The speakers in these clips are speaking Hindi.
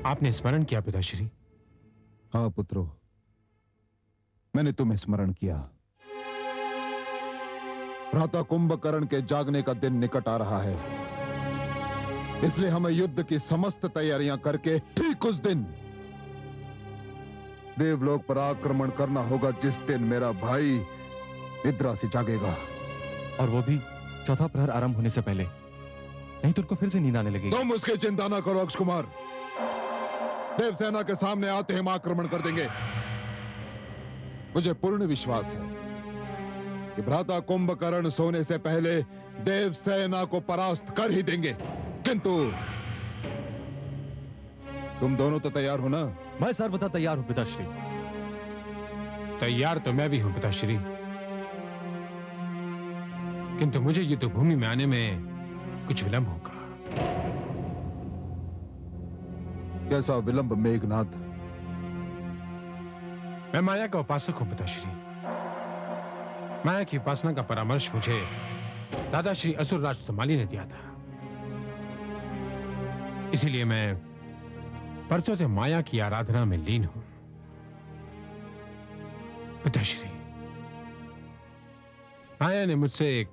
आपने स्मरण किया पिताश्री? हाँ पुत्रो, मैंने तुम्हें स्मरण किया। भ्राता कुंभकर्ण के जागने का दिन निकट आ रहा है, इसलिए हमें युद्ध की समस्त तैयारियां करके ठीक उस दिन देवलोक पर आक्रमण करना होगा जिस दिन मेरा भाई निद्रा से जागेगा। और वो भी चौथा प्रहर आरंभ होने से पहले, नहीं तो उनको फिर से नींद आने लगेगी। तुम उसकी चिंता ना करो अक्ष कुमार, देवसेना के सामने आते हम आक्रमण कर देंगे। मुझे पूर्ण विश्वास है कि भ्राता कुंभकर्ण सोने से पहले देवसेना को परास्त कर ही देंगे। किंतु तुम दोनों तो तैयार हो ना? मैं सर्वथा तैयार हूं पिताश्री। तैयार तो मैं भी हूं पिताश्री, किंतु मुझे युद्ध भूमि में आने में कुछ विलंब होगा। कैसा विलंब मेघनाथ? मैं माया का उपासक हूं पिताश्री। माया की उपासना का परामर्श मुझे दादाश्री असुरराज समाली ने दिया था। इसीलिए मैं परसों से माया की आराधना में लीन हूं पिताश्री। माया ने मुझसे एक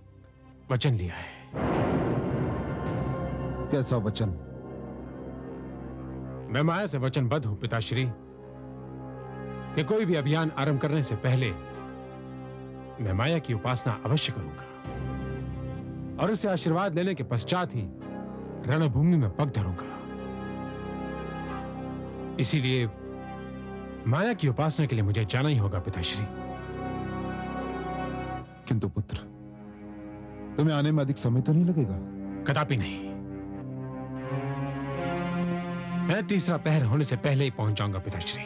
वचन लिया है। कैसा वचन? मैं माया से वचनबद्ध हूं पिताश्री कि कोई भी अभियान आरंभ करने से पहले मैं माया की उपासना अवश्य करूंगा और उससे आशीर्वाद लेने के पश्चात ही रणभूमि में पग धरूंगा। इसीलिए माया की उपासना के लिए मुझे जाना ही होगा पिताश्री। किंतु पुत्र, तुम्हें आने में अधिक समय तो नहीं लगेगा? कदापि नहीं। मैं तीसरा पहर होने से पहले ही पहुंच जाऊंगा पिताश्री।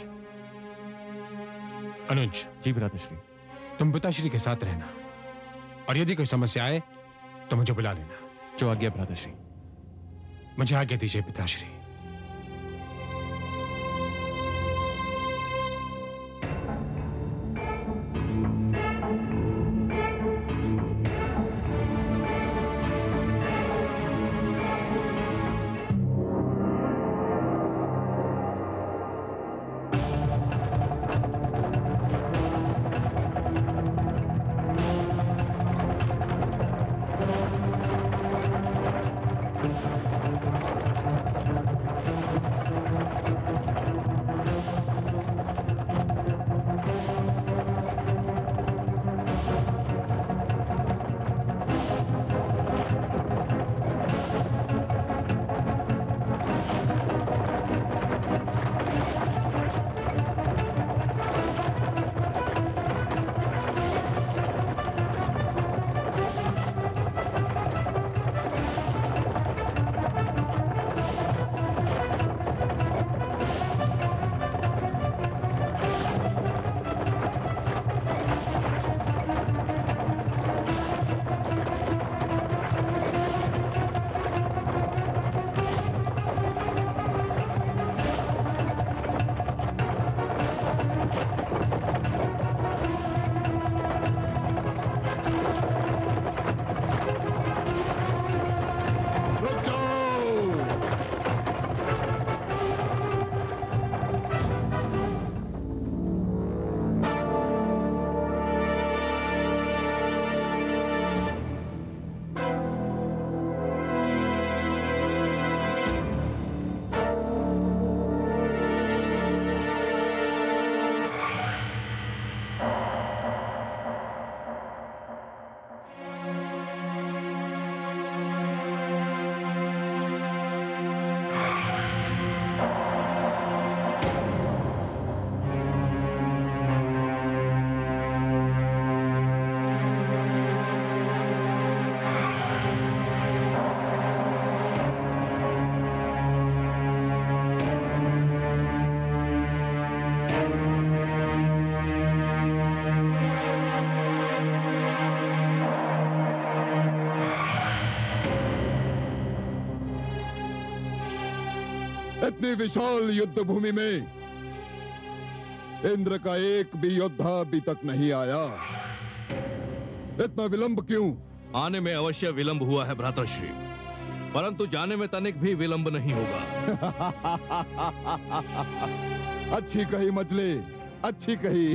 अनुज। जी भ्राताश्री। तुम पिताश्री के साथ रहना और यदि कोई समस्या आए तो मुझे बुला लेना। जो आज्ञा भ्राताश्री। मुझे आज्ञा दीजिए पिताश्री। इतनी विशाल युद्ध भूमि में इंद्र का एक भी योद्धा अभी तक नहीं आया। इतना विलंब क्यों? आने में अवश्य विलंब हुआ है भ्राताश्री, परंतु जाने में तनिक भी विलंब नहीं होगा। अच्छी कही मजले, अच्छी कही।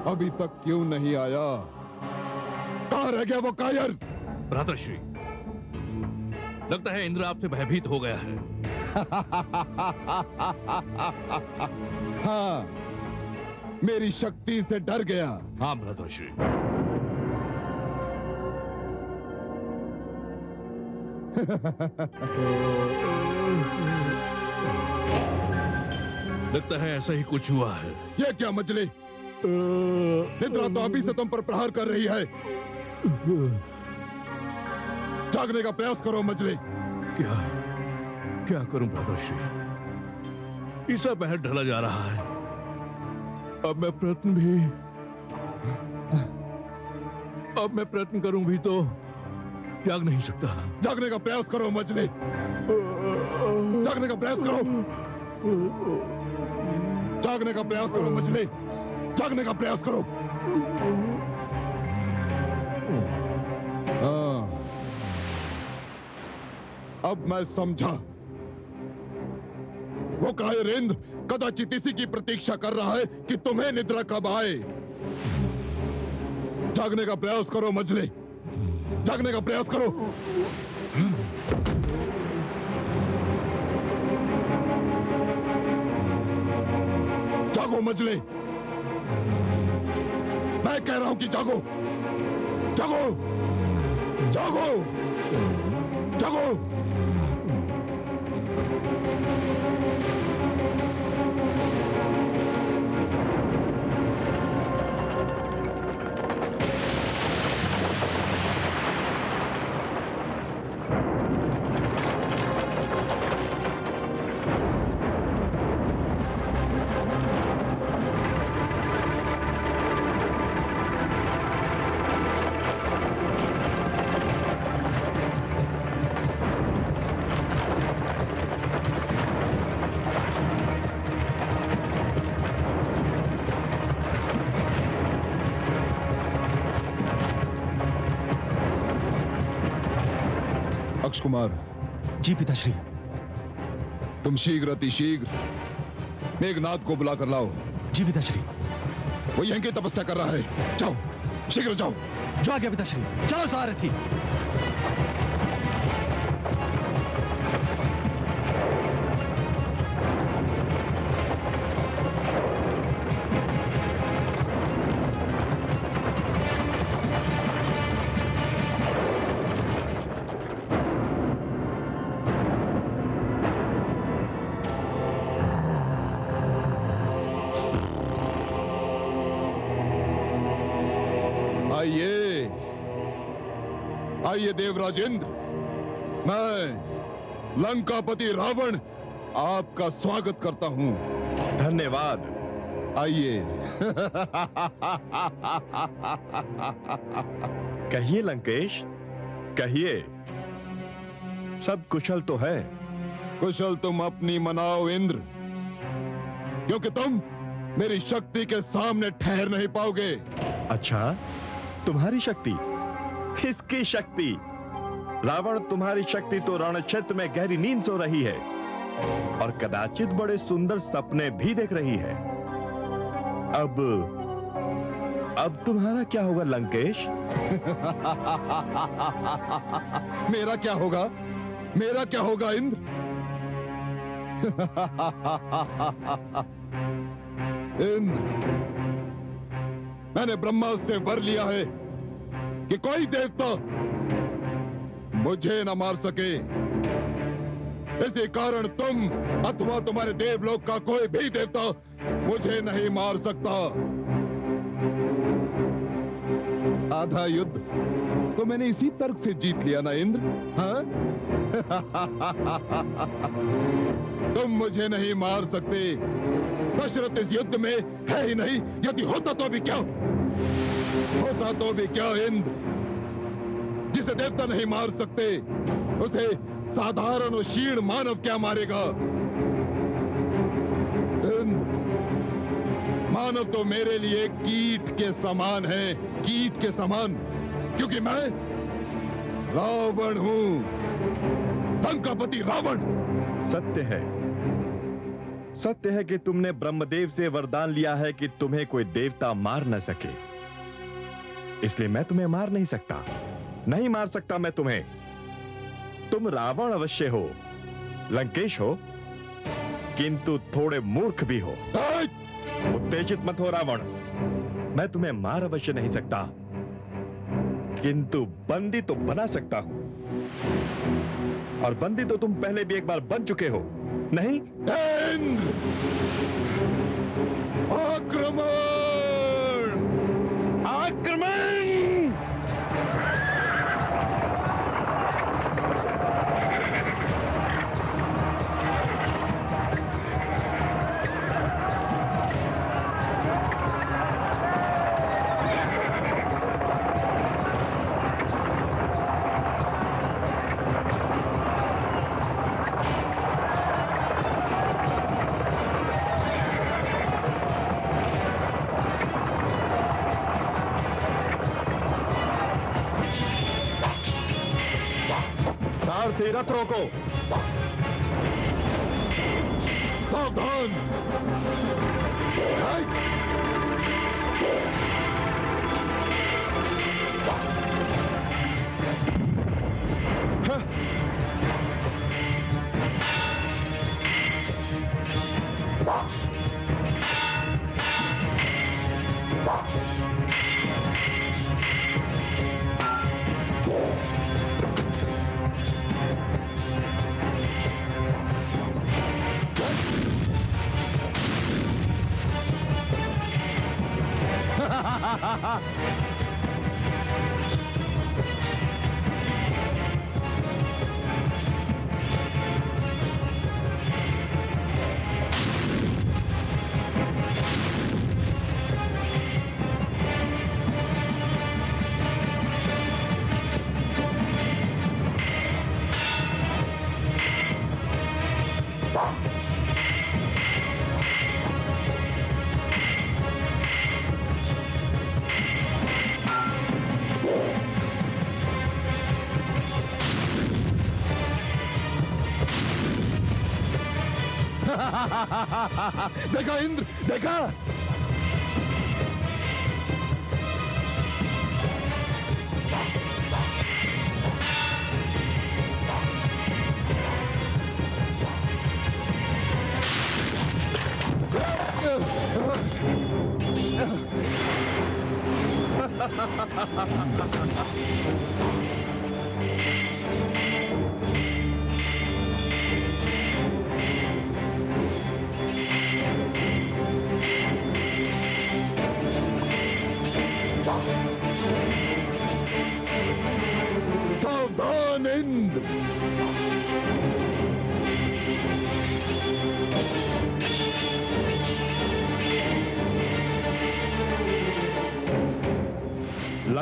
अभी तक क्यों नहीं आया? कहां रह गया वो कायर? भ्रातृश्री, लगता है इंद्र आपसे भयभीत हो गया है। हाँ, मेरी शक्ति से डर गया। हाँ भ्रातृश्री। लगता है ऐसा ही कुछ हुआ है। ये क्या मजली? निद्रा तो अभी से तुम पर प्रहार कर रही है। जागने का प्रयास करो मजली। क्या करूं भ्रातृश्री? तीसरा पहर ढला जा रहा है। अब मैं प्रयत्न करूं भी तो जाग नहीं सकता। जागने का प्रयास करो मजली। जागने का प्रयास करो। जागने का प्रयास करो मजली। जागने का प्रयास करो। हाँ, अब मैं समझा। वो कायरेंद्र कदाचित इसी की प्रतीक्षा कर रहा है कि तुम्हें निद्रा कब आए। जागने का प्रयास करो मजली। जागने का प्रयास करो। जागो मजली। मैं कह रहा हूं कि जागो। जागो। जागो। जागो। अक्ष कुमार। जी पिताश्री। तुम शीघ्र अतिशीघ्र मेघनाथ को बुला कर लाओ। जी पिताश्री। वो यहीं की तपस्या कर रहा है। जाओ, शीघ्र जाओ। जो आ गया पिताश्री। चलो सारथी। आइए देवराजेंद्र, मैं लंकापति रावण आपका स्वागत करता हूं। धन्यवाद आइए। कहिए लंकेश, कहिए। सब कुशल तो है? कुशल तुम अपनी मनाओ इंद्र, क्योंकि तुम मेरी शक्ति के सामने ठहर नहीं पाओगे। अच्छा, तुम्हारी शक्ति? किसकी शक्ति? रावण, तुम्हारी शक्ति तो रण क्षेत्र में गहरी नींद सो रही है और कदाचित बड़े सुंदर सपने भी देख रही है। अब तुम्हारा क्या होगा लंकेश? मेरा क्या होगा? मेरा क्या होगा इंद्र? इंद्र, मैंने ब्रह्मा से वर लिया है कि कोई देवता मुझे न मार सके। इसी कारण तुम अथवा तुम्हारे देवलोक का कोई भी देवता मुझे नहीं मार सकता। आधा युद्ध तो मैंने इसी तर्क से जीत लिया ना इंद्र? हाँ? तुम मुझे नहीं मार सकते। दशरथ इस युद्ध में है ही नहीं। यदि होता तो भी क्या, होता तो भी क्या इंद्र? जिसे देवता नहीं मार सकते उसे साधारण और क्षीण मानव क्या मारेगा? इंद्र, मानव तो मेरे लिए कीट के समान है, कीट के समान, क्योंकि मैं रावण हूं, लंकापति रावण। सत्य है कि तुमने ब्रह्मदेव से वरदान लिया है कि तुम्हें कोई देवता मार न सके। इसलिए मैं तुम्हें मार नहीं सकता, नहीं मार सकता मैं तुम्हें। तुम रावण अवश्य हो, लंकेश हो, किंतु थोड़े मूर्ख भी हो। उत्तेजित मत हो रावण, मैं तुम्हें मार अवश्य नहीं सकता, किंतु बंदी तो बना सकता हूं। और बंदी तो तुम पहले भी एक बार बन चुके हो, नहीं? इंद्र, आक्रमण! आक्रमण! सारथी, रथ रोको। सावधान! देखा इंद्र, देखा? सावधान इंद्र!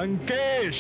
लंकेश।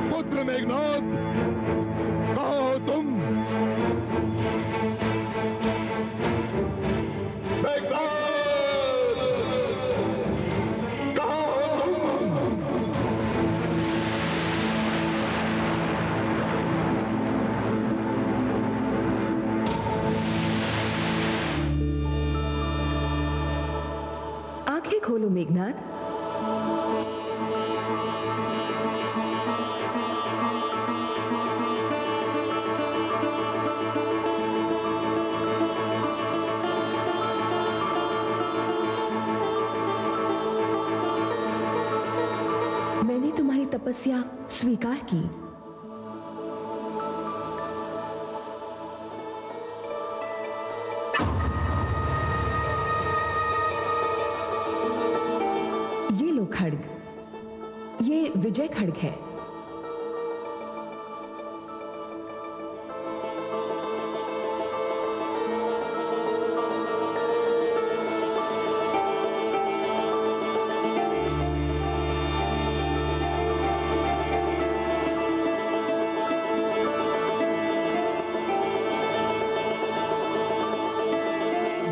पुत्र मेघनाद, कहाँ हो तुम? मेघनाद, कहाँ हो तुम? आंखें खोलो मेघनाद। मैंने तुम्हारी तपस्या स्वीकार की। ये लो खड्ग, ये विजय खड्ग है।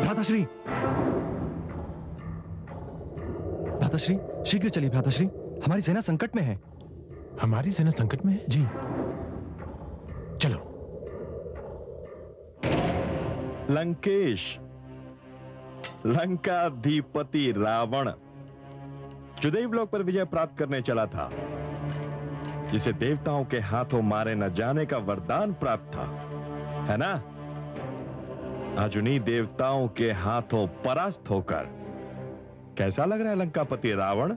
भ्राताश्री, भ्राताश्री, शीघ्र चलिए भ्राताश्री, हमारी सेना संकट में है। हमारी सेना संकट में है? जी। चलो। लंकेश, लंकाधिपति रावण जो देवलोक पर विजय प्राप्त करने चला था, जिसे देवताओं के हाथों मारे न जाने का वरदान प्राप्त था, है ना? आज उन्हीं देवताओं के हाथों परास्त होकर कैसा लग रहा है लंकापति रावण?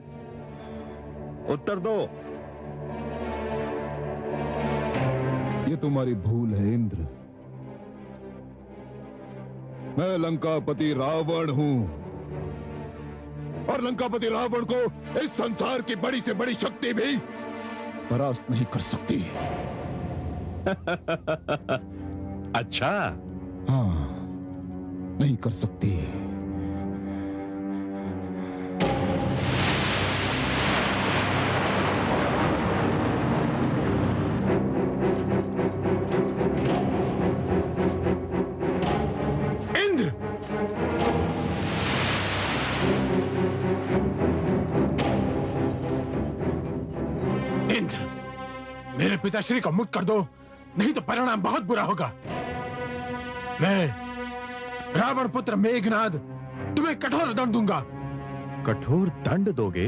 उत्तर दो। ये तुम्हारी भूल है इंद्र। मैं लंकापति रावण हूं और लंकापति रावण को इस संसार की बड़ी से बड़ी शक्ति भी परास्त नहीं कर सकती। अच्छा, हाँ, नहीं कर सकती। इंद्र! इंद्र, मेरे पिताश्री को मुक्त कर दो, नहीं तो परिणाम बहुत बुरा होगा। मैं रावण पुत्र मेघनाद तुम्हें कठोर दंड दूंगा। कठोर दंड दोगे?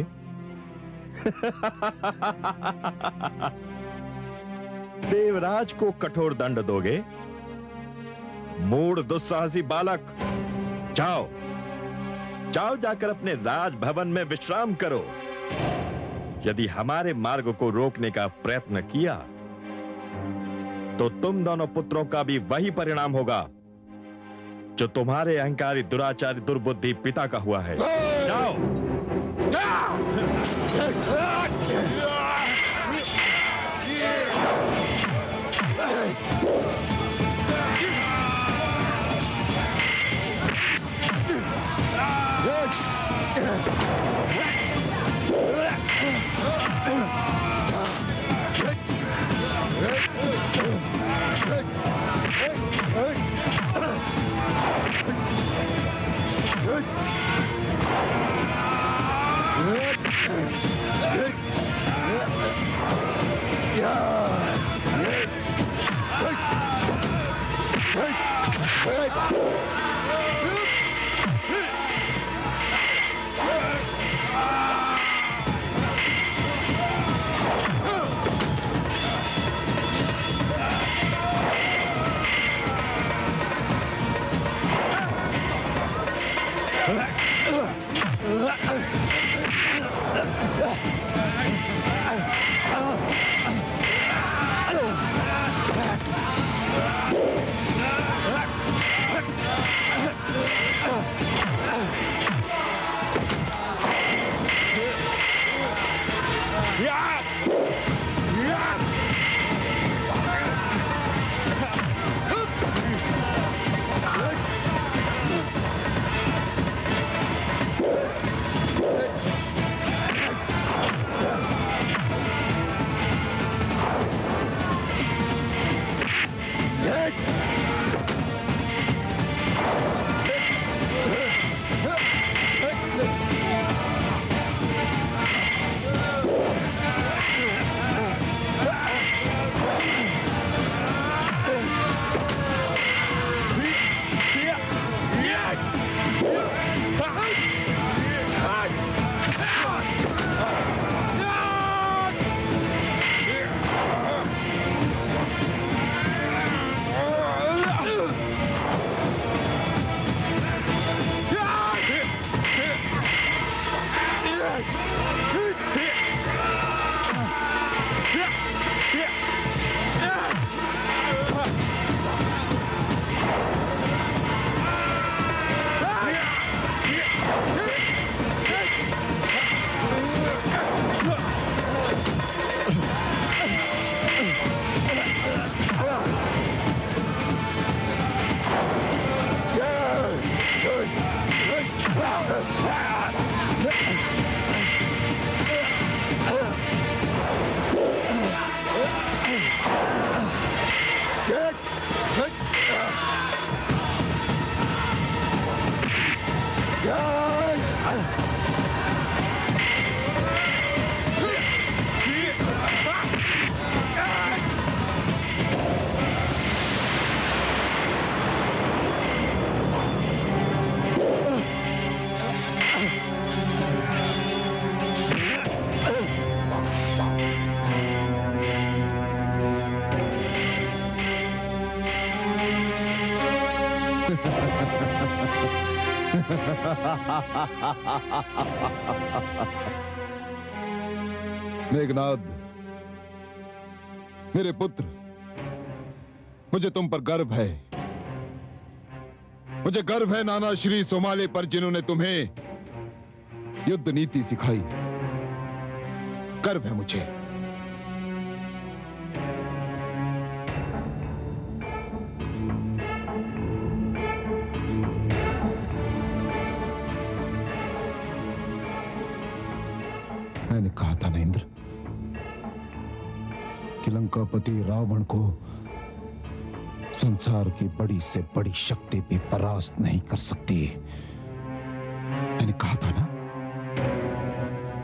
देवराज को कठोर दंड दोगे? मूढ़ दुस्साहसी बालक, जाओ जाओ, जाकर अपने राजभवन में विश्राम करो। यदि हमारे मार्ग को रोकने का प्रयत्न किया तो तुम दोनों पुत्रों का भी वही परिणाम होगा जो तुम्हारे अहंकारी दुराचारी दुर्बुद्धि पिता का हुआ है। जाओ। मेघनाद, मेरे पुत्र, मुझे तुम पर गर्व है। मुझे गर्व है नाना श्री सोमाले पर, जिन्होंने तुम्हें युद्ध नीति सिखाई। गर्व है मुझे। कि लंकापति रावण को संसार की बड़ी से बड़ी शक्ति भी परास्त नहीं कर सकती। मैंने कहा था ना,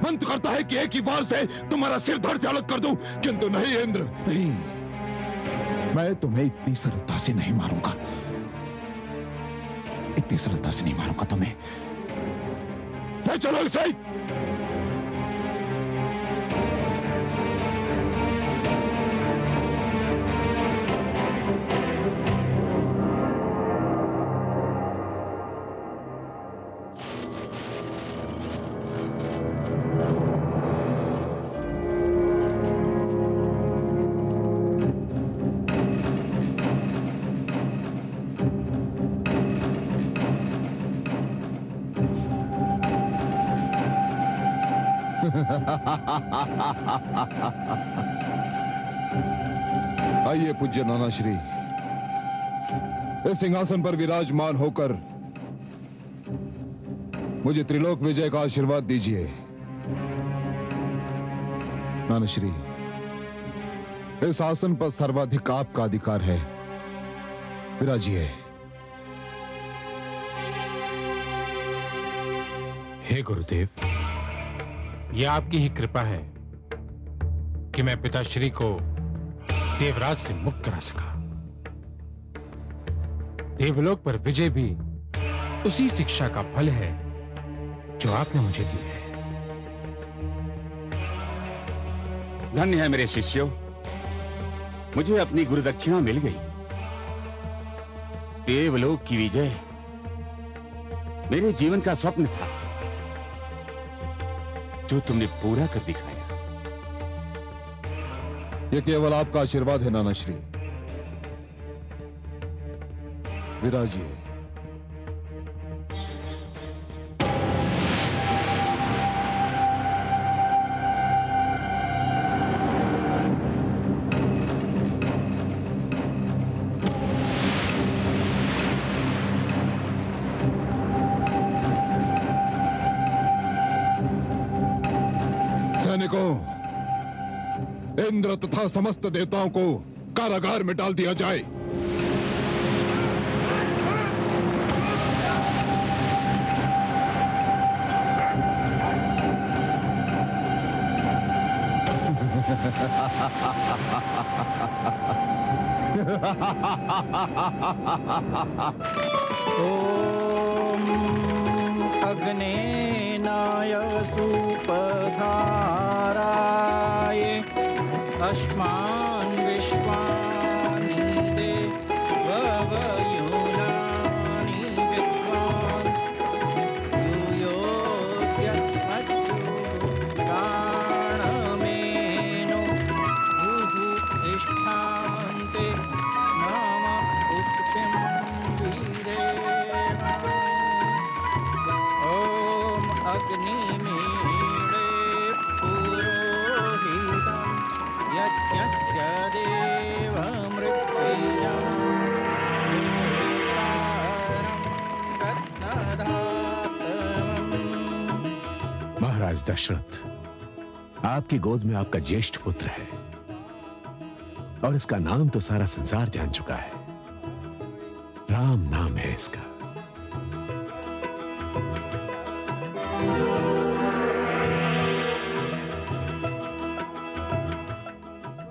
मन तो करता है कि एक ही वार से तुम्हारा सिर धड़ से अलग कर दूं, किंतु नहीं इंद्र, नहीं। मैं तुम्हें इतनी सरलता से नहीं मारूंगा, इतनी सरलता से नहीं मारूंगा तुम्हें। ले चलो इसे। आइए पूज्य नानाश्री, इस सिंहासन पर विराजमान होकर मुझे त्रिलोक विजय का आशीर्वाद दीजिए। नानाश्री, इस आसन पर सर्वाधिक आपका अधिकार है, विराजिए। हे गुरुदेव, यह आपकी ही कृपा है कि मैं पिताश्री को देवराज से मुक्त करा सका। देवलोक पर विजय भी उसी शिक्षा का फल है जो आपने मुझे दी है। धन्य है मेरे शिष्यों, मुझे अपनी गुरुदक्षिणा मिल गई। देवलोक की विजय मेरे जीवन का स्वप्न था, जो तुमने पूरा कर दिखाया। यह केवल आपका आशीर्वाद है नानाश्री, विराजिए। सैनिकों, इंद्र तथा समस्त देवताओं को कारागार में डाल दिया जाए। ओम अग्नेनाय सुपधाराय अस्मान् विश्वानि देवयोनानि विद्वान् यूयोऽद्यस्मज्जुराणमेनो भूः तिष्ठान्ते नम उक्तिं वीरेणाय। ॐ अग्निमीळे पुरोहितं यज्ञस्य देवमृत्युञ्जयं रत्नधातमम्। महाराज दशरथ, आपकी गोद में आपका ज्येष्ठ पुत्र है और इसका नाम तो सारा संसार जान चुका है। राम नाम है इसका।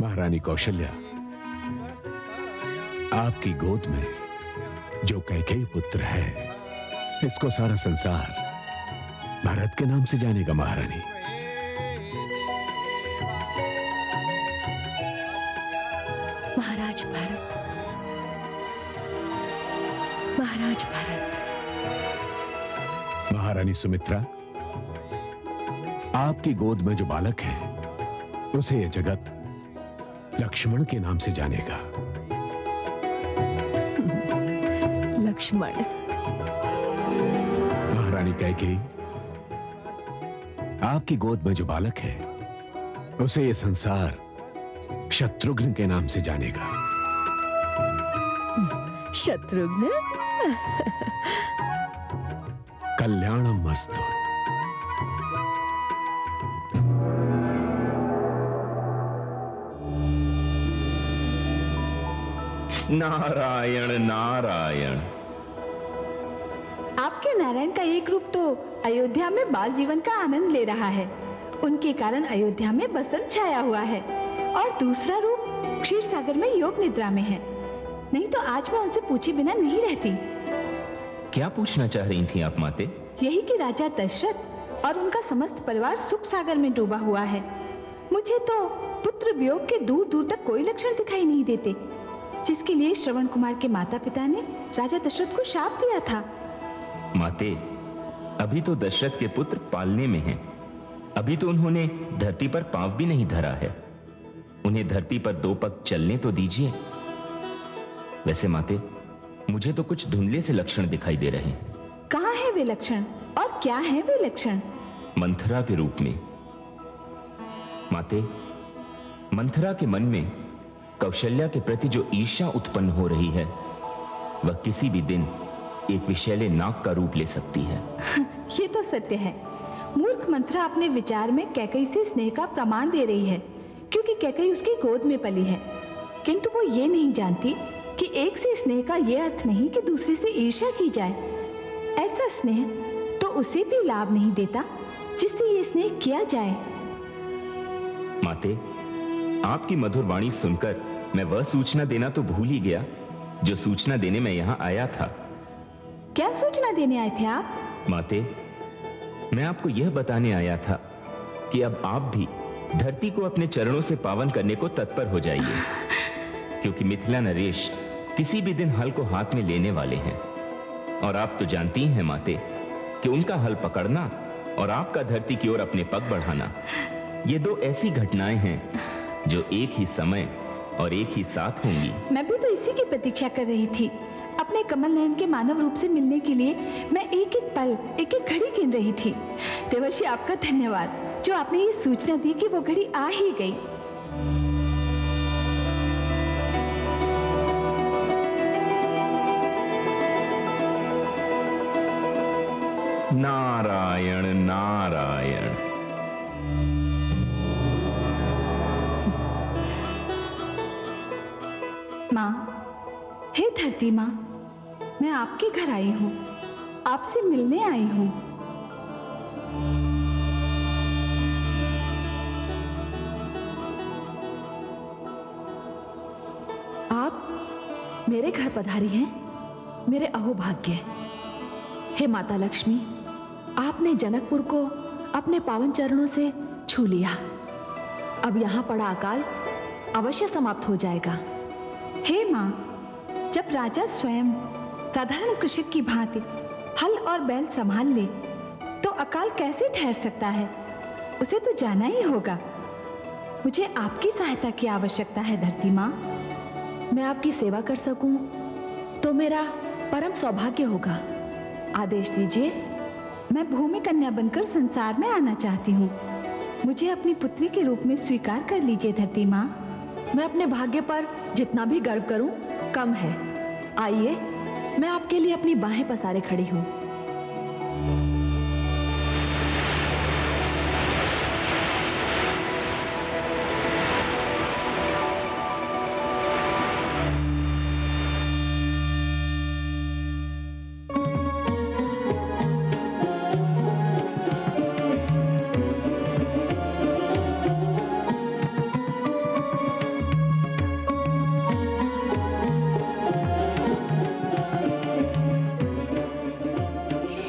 महारानी कौशल्या, आपकी गोद में जो कैकेयी पुत्र है, इसको सारा संसार भरत के नाम से जानेगा। महारानी, महाराज भरत, महाराज भरत। महारानी सुमित्रा, आपकी गोद में जो बालक है, उसे यह जगत लक्ष्मण के नाम से जानेगा। लक्ष्मण। महारानी कैकेयी, आपकी गोद में जो बालक है, उसे यह संसार शत्रुघ्न के नाम से जानेगा। शत्रुघ्न। कल्याणम मस्तु। नारायण नारायण। आपके नारायण का एक रूप तो अयोध्या में बाल जीवन का आनंद ले रहा है, उनके कारण अयोध्या में बसंत छाया हुआ है, और दूसरा रूप क्षीर सागर में योग निद्रा में है। नहीं तो आज मैं उनसे पूछे बिना नहीं रहती। क्या पूछना चाह रही थी आप माते? यही कि राजा दशरथ और उनका समस्त परिवार सुख सागर में डूबा हुआ है। मुझे तो पुत्र वियोग के दूर दूर तक कोई लक्षण दिखाई नहीं देते, जिसके लिए श्रवण कुमार के माता पिता ने राजा दशरथ को शाप दिया था। माते, अभी तो दशरथ के पुत्र पालने में हैं। अभी तो उन्होंने धरती पर पांव भी नहीं धरा है। उन्हें धरती पर 2 पग चलने तो दीजिए। वैसे माते, मुझे तो कुछ धुंधले से लक्षण दिखाई दे रहे हैं। कहाँ है वे लक्षण और क्या है वे लक्षण? मंथरा के रूप में। माते, मंथरा के मन में कौशल्या के प्रति जो ईर्ष्या उत्पन्न हो रही है, वह किसी भी दिन एक विषैले नाग का रूप ले सकती है। ये तो सत्य है। मूर्ख मंथरा अपने विचार में कैकई से स्नेह का प्रमाण दे रही है, क्योंकि कैकई उसकी गोद में पली है। किंतु वो ये नहीं जानती कि एक से स्नेह का ये अर्थ नहीं कि दूसरे से ईर्ष्या की जाए। ऐसा स्नेह तो उसे भी लाभ नहीं देता जिससे ये स्नेह किया जाए। माते, आपकी मधुर वाणी सुनकर मैं वह सूचना देना तो भूल ही गया जो सूचना देने मैं यहाँ आया था। क्या सूचना देने आए थे आप? माते, मैं आपको यह बताने आया था कि अब आप भी धरती को अपने चरणों से पावन करने को तत्पर हो जाइए, क्योंकि मिथिला नरेश किसी भी दिन हल को हाथ में लेने वाले हैं। और आप तो जानती हैं माते कि उनका हल पकड़ना और आपका धरती की ओर अपने पग बढ़ाना, ये 2 ऐसी घटनाएं हैं जो एक ही समय और एक ही साथ होंगी। मैं भी तो इसी की प्रतीक्षा कर रही थी। अपने कमल नयन के मानव रूप से मिलने के लिए मैं एक एक पल, एक एक घड़ी गिन रही थी। देवर्षि, आपका धन्यवाद जो आपने ये सूचना दी कि वो घड़ी आ ही गई। नारायण नारायण। माँ, हे धरती माँ, मैं आपके घर आई हूँ, आपसे मिलने आई हूँ। आप मेरे घर पधारी हैं, मेरे अहोभाग्य। हे माता लक्ष्मी, आपने जनकपुर को अपने पावन चरणों से छू लिया। अब यहाँ पड़ा अकाल अवश्य समाप्त हो जाएगा। हे माँ, जब राजा स्वयं साधारण कृषक की भांति हल और बैल संभाल ले, तो अकाल कैसे ठहर सकता है? उसे तो जाना ही होगा। मुझे आपकी सहायता की आवश्यकता है धरती माँ। मैं आपकी सेवा कर सकूं तो मेरा परम सौभाग्य होगा। आदेश दीजिए, मैं भूमि कन्या बनकर संसार में आना चाहती हूँ। मुझे अपनी पुत्री के रूप में स्वीकार कर लीजिए धरती माँ। मैं अपने भाग्य पर जितना भी गर्व करूं कम है। आइए, मैं आपके लिए अपनी बाहें पसारे खड़ी हूं।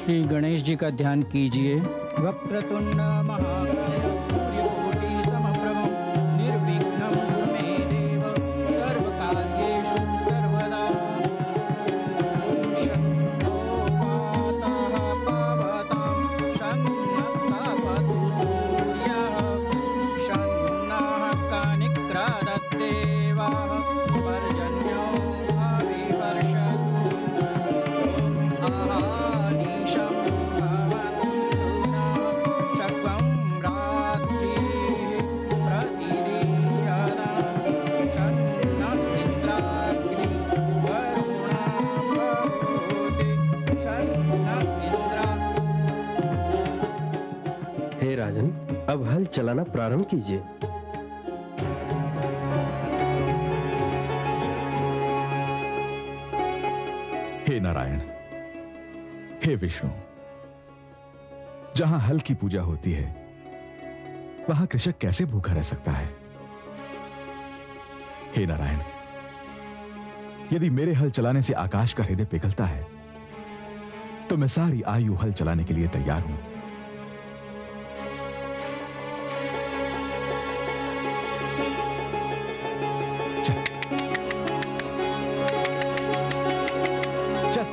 श्री गणेश जी का ध्यान कीजिए। वक्रतुंड महाकाय सूर्यकोटि समप्रभं निर्विघ्नं कुरु मे देव सर्वकार्येषु सर्वदा। शन्नो मातः पावतां शन्नस्तापतु सूर्यः शन्नः कनिक्रदद्देवाः पर्जन्यो अभिवर्षतु। आहानिशं भवन्तु शक्वं रात्रिः प्रतिदिनं शन्नः इन्द्राग्निः वरुणः भवति शन्नः इन्द्रः। हे राजन, अब हल चलाना प्रारंभ कीजिए। नारायण, हे विष्णु, जहां हल की पूजा होती है वहां कृषक कैसे भूखा रह सकता है? हे नारायण, यदि मेरे हल चलाने से आकाश का हृदय पिघलता है तो मैं सारी आयु हल चलाने के लिए तैयार हूं। चल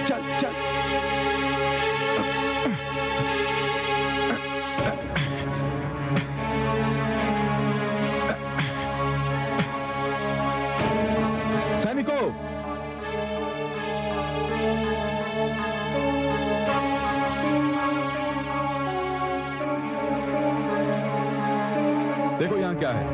चल चल देखो यहां क्या है।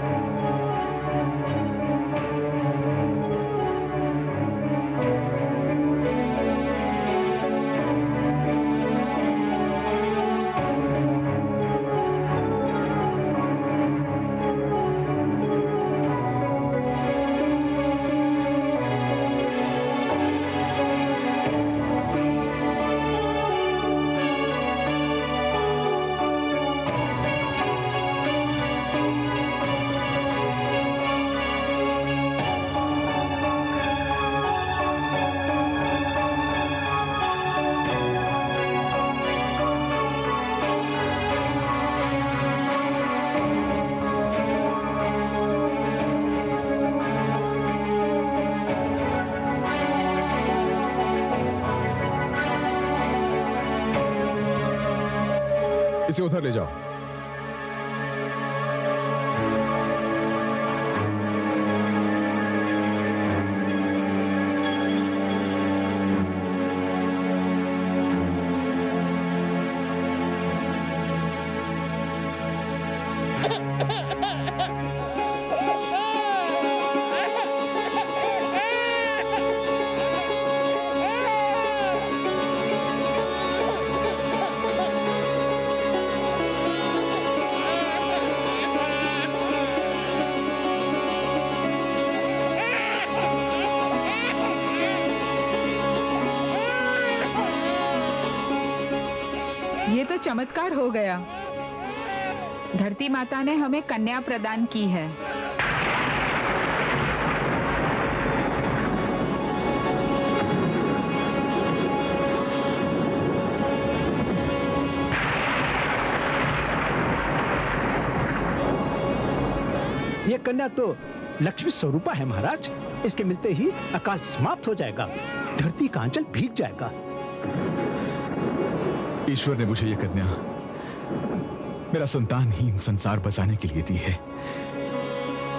इसे उधर ले जाओ। ये तो चमत्कार हो गया। धरती माता ने हमें कन्या प्रदान की है। ये कन्या तो लक्ष्मी स्वरूपा है महाराज। इसके मिलते ही अकाल समाप्त हो जाएगा, धरती का अंचल भीग जाएगा। ईश्वर ने मुझे ये कन्या मेरा संतानहीन संसार बसाने के लिए दी है।